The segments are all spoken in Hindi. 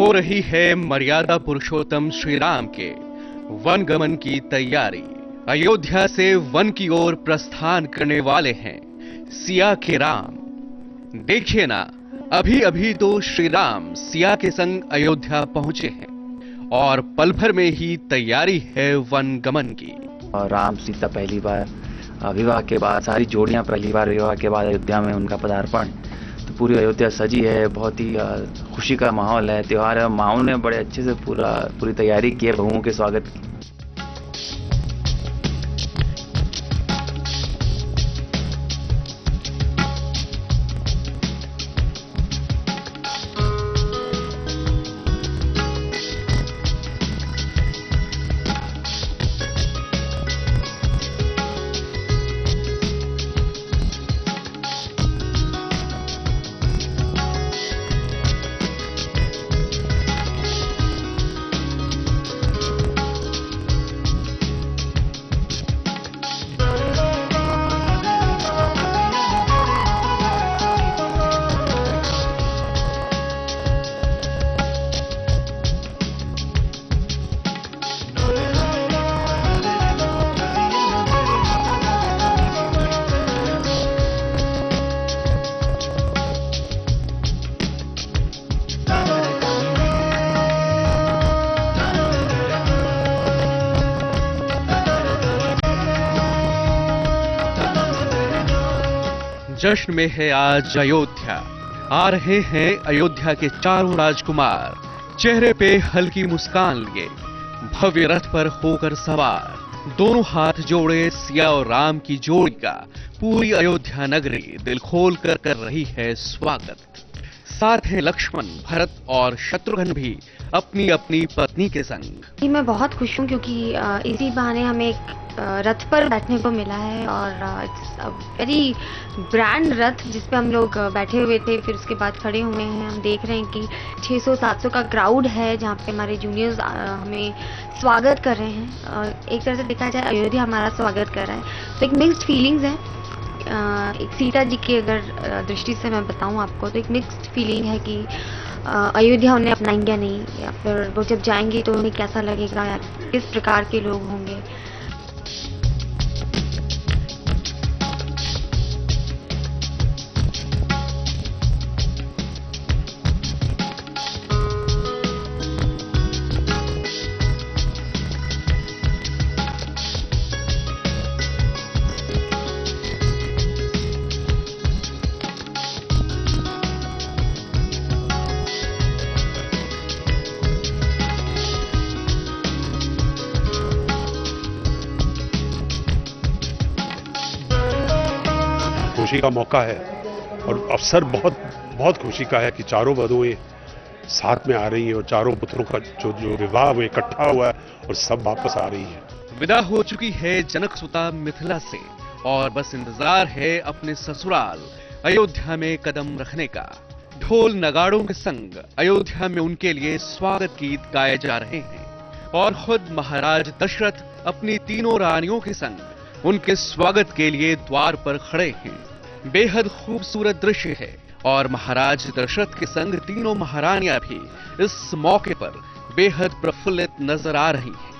हो रही है मर्यादा पुरुषोत्तम श्री राम के वन गमन की तैयारी। अयोध्या से वन की ओर प्रस्थान करने वाले हैं सिया के राम। देखिए ना, अभी अभी तो श्री राम सिया के संग अयोध्या पहुंचे हैं और पल भर में ही तैयारी है वन गमन की। और राम सीता पहली बार विवाह के बाद, सारी जोड़ियां पहली बार विवाह के बाद अयोध्या में उनका पदार्पण, तो पूरी अयोध्या सजी है। बहुत ही खुशी का माहौल है, त्योहार है। माओ ने बड़े अच्छे से पूरी तैयारी की है बहुओं के स्वागत की। जश्न में है आज अयोध्या। आ रहे हैं अयोध्या के चारों राजकुमार, चेहरे पे हल्की मुस्कान लिए, भव्य रथ पर होकर सवार। दोनों हाथ जोड़े सिया और राम की जोड़ी का पूरी अयोध्या नगरी दिल खोल कर रही है स्वागत। साथ है लक्ष्मण, भरत और शत्रुघ्न भी अपनी अपनी पत्नी के संग। मैं बहुत खुश हूँ क्योंकि इसी बहाने हमें एक रथ पर बैठने को मिला है और इट्स अ वेरी ब्रांड रथ जिस पे हम लोग बैठे हुए थे, फिर उसके बाद खड़े हुए हैं। हम देख रहे हैं कि 600-700 का क्राउड है जहाँ पे हमारे जूनियर्स हमें स्वागत कर रहे हैं। एक तरह से देखा जाए अयोध्या हमारा स्वागत कर रहा है, तो एक मिक्स्ड फीलिंग्स है। एक सीता जी की अगर दृष्टि से मैं बताऊं आपको, तो एक मिक्स्ड फीलिंग है कि अयोध्या उन्हें अपनाएंगे या नहीं, या फिर वो जब जाएंगे तो उन्हें कैसा लगेगा, या किस प्रकार के लोग होंगे। खुशी का मौका है और अवसर बहुत बहुत खुशी का है कि चारों वधुएं साथ में आ रही हैं और चारों पुत्रों का जो विवाह वो इकट्ठा हुआ है और सब वापस आ रही हैं। विदा हो चुकी है जनक सुता मिथिला से और बस इंतजार है अपने ससुराल अयोध्या में कदम रखने का। ढोल नगाड़ों के संग अयोध्या में उनके लिए स्वागत गीत गाए जा रहे हैं और खुद महाराज दशरथ अपनी तीनों रानियों के संग उनके स्वागत के लिए द्वार पर खड़े हैं। बेहद खूबसूरत दृश्य है और महाराज दशरथ के संग तीनों महारानियां भी इस मौके पर बेहद प्रफुल्लित नजर आ रही हैं।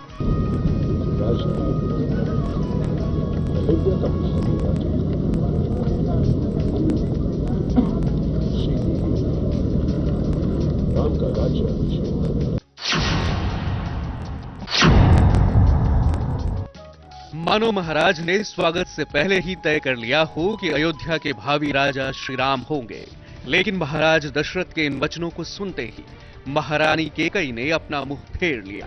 मानो महाराज ने स्वागत से पहले ही तय कर लिया हो कि अयोध्या के भावी राजा श्री राम होंगे, लेकिन महाराज दशरथ के इन वचनों को सुनते ही महारानी कैकेयी ने अपना मुंह फेर लिया।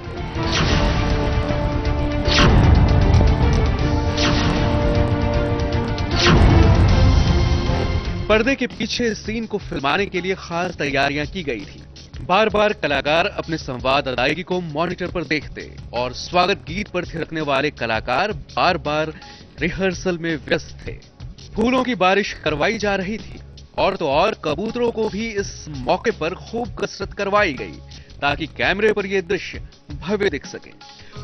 पर्दे के पीछे सीन को फिल्माने के लिए खास तैयारियां की गई थी। बार बार कलाकार अपने संवाद अदायगी को मॉनिटर पर देखते और स्वागत गीत पर थिरकने वाले कलाकार बार बार रिहर्सल में व्यस्त थे। फूलों की बारिश करवाई जा रही थी और तो और कबूतरों को भी इस मौके पर खूब कसरत करवाई गई ताकि कैमरे पर यह दृश्य भव्य दिख सके।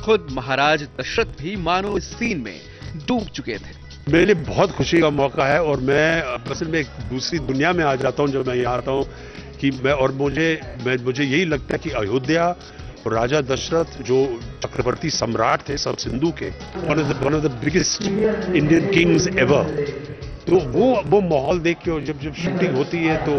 खुद महाराज दशरथ भी मानो इस सीन में डूब चुके थे। मेरे लिए बहुत खुशी का मौका है और मैं असल में एक दूसरी दुनिया में आ जाता हूँ जब मैं यहाँ आता हूँ कि मुझे यही लगता है कि अयोध्या और राजा दशरथ जो चक्रवर्ती सम्राट थे सब सिंधु के, one of the biggest Indian Kings ever, तो वो माहौल देख के जब शूटिंग होती है तो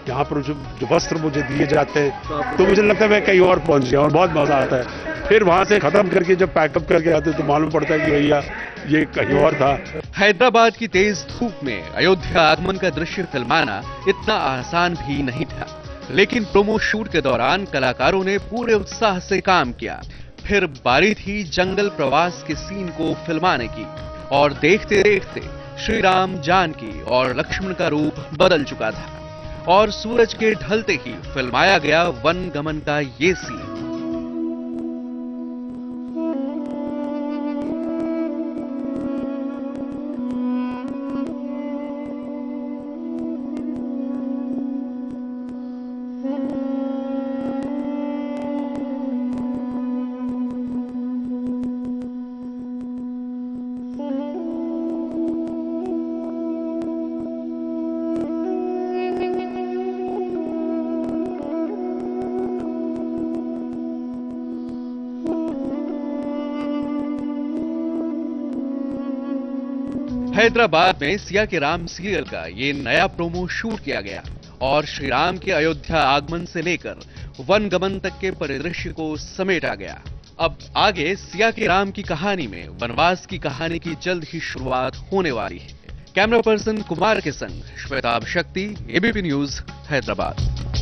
यहाँ पर जो वस्त्र मुझे दिए जाते हैं तो मुझे लगता है मैं कहीं और पहुंच गया और बहुत मजा आता है। फिर वहां से खत्म करके जब पैकअप करके आते तो मालूम पड़ता है कि भैया ये कहीं और था। हैदराबाद की तेज धूप में अयोध्या आगमन का दृश्य फिल्माना इतना आसान भी नहीं था, लेकिन प्रोमो शूट के दौरान कलाकारों ने पूरे उत्साह से काम किया। फिर बारी थी जंगल प्रवास के सीन को फिल्माने की, और देखते देखते श्री राम, जानकी और लक्ष्मण का रूप बदल चुका था और सूरज के ढलते ही फिल्माया गया वन गमन का ये सीन। हैदराबाद में सिया के राम सीरियल का ये नया प्रोमो शूट किया गया और श्री राम के अयोध्या आगमन से लेकर वन गमन तक के परिदृश्य को समेटा गया। अब आगे सिया के राम की कहानी में वनवास की कहानी की जल्द ही शुरुआत होने वाली है। कैमरा पर्सन कुमार के संग श्वेताभ शक्ति, एबीपी न्यूज, हैदराबाद।